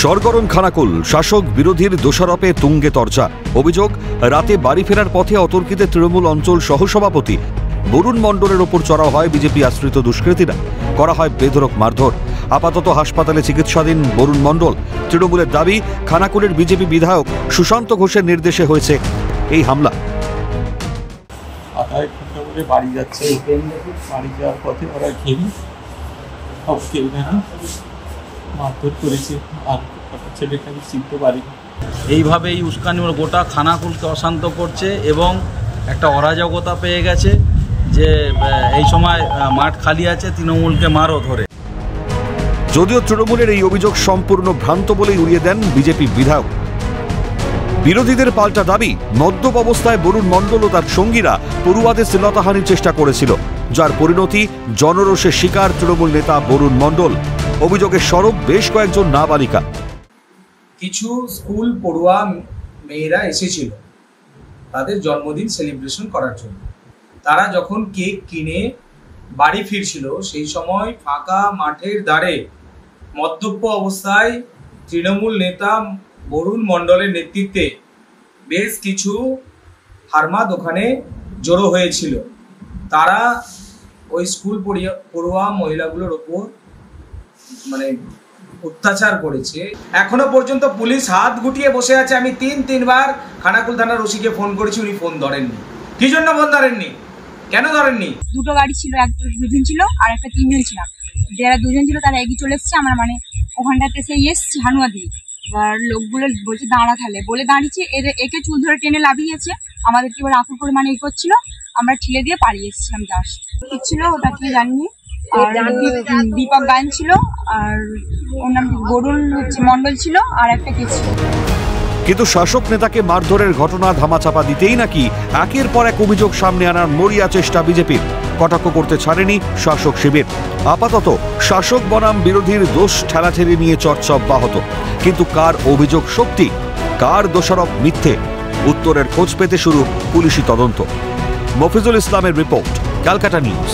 সরগরম খানাকুল, শাসক বিরোধীর দোষারোপে তুঙ্গে তরজা। অভিযোগ, রাতে বাড়ি ফেরার পথে অতর্কিতে তৃণমূল অঞ্চল সহসভাপতি বরুণ মণ্ডলের ওপর চড়াও হয় বিজেপি আশ্রিত দুষ্কৃতীরা। করা হয় বেধড়ক মারধর। আপাতত হাসপাতালে চিকিৎসাধীন বরুণ মণ্ডল। তৃণমূলের দাবি, খানাকুলের বিজেপি বিধায়ক সুশান্ত ঘোষের নির্দেশে হয়েছে এই হামলা। বাড়ি যাচ্ছে, বাড়ি যাওয়ার পথে ওরা ঘিরে মারধর করেছে, আর ছেলেকে আমি চিনতে পারিনি। এইভাবেই উস্কানি গোটা খানাকুলকে অশান্ত করছে এবং একটা অরাজকতা পেয়ে গেছে যে এই সময় মাঠ খালি আছে, তৃণমূলকে মারও ধরে। যদিও তৃণমূলের এই অভিযোগ সম্পূর্ণ ভ্রান্ত বলেই উড়িয়ে দেন বিজেপি বিধায়ক। বিরোধীদের পাল্টা দাবি, মদ্যপ অবস্থায় বরুণ মণ্ডল ও তার সঙ্গীরা পড়ুয়াদের শ্লীলতাহানির চেষ্টা করেছিল, যার পরিণতি জনরোষের শিকার তৃণমূল নেতা বরুণ মণ্ডল। অভিযোগের স্বরূপ বেশ কয়েকজন নাবালিকা। কিছু স্কুল পড়ুয়া মেয়েরা এসেছিল তাদের জন্মদিন সেলিব্রেশন করার জন্য। তারা যখন কেক কিনে বাড়ি ফিরছিল, সেই সময় ফাঁকা মাঠের ধারে মদ্যপ অবস্থায় তৃণমূল নেতা বরুণ মণ্ডলের নেতৃত্বে বেশ কিছু হারমাদ ওখানে জড়ো হয়েছিল। তারা ওই স্কুল পড়ুয়া মহিলাগুলোর ওপর অত্যাচার করেছে। এখনো পর্যন্ত পুলিশ হাত গুটিয়ে বসে আছে। আমি তিনবার খানাকুল থানার ওসিকে ফোন করেছি, উনি ফোন ধরেননি। কি জন্য ফোন ধরেননি? কেন ধরেননি? দুটো গাড়ি ছিল, একটা দুজন ছিল আর একটা তিনজন ছিলাম। যারা দুজন ছিল তারা এগিয়ে চলে এসছে, আমার ওখানটাতে সেই এসছি হানুয়া দিয়ে। এবার লোকগুলো বলছে দাঁড়া, থালে বলে দাঁড়িয়েছে। একে চুল ধরে টেনে লাভিয়েছে, আমাদেরকে এবার আকুল করে করছিল। আমরা ঠেলে দিয়ে পালিয়ে এসেছিলাম। জাস্ট ঠিক ছিল, ওটা কি জানিনি। আর দীপক গান ছিল, আর ওর নাম বরুণ মণ্ডল ছিল, আর একটা কে ছিল। কিন্তু শাসক নেতাকে মারধরের ঘটনা ধামাচাপা দিতেই নাকি একের পর এক অভিযোগ সামনে আনার মরিয়া চেষ্টা বিজেপির। কটাক্ষ করতে ছাড়েনি শাসক শিবির। আপাতত শাসক বনাম বিরোধীর দোষ ঠেলাঠেলি নিয়ে চর্চা অব্যাহত। কিন্তু কার অভিযোগ সত্যি, কার দোষারোপ মিথ্যে, উত্তরের খোঁজ পেতে শুরু পুলিশি তদন্ত। মফিজুল ইসলামের রিপোর্ট, ক্যালকাটা নিউজ।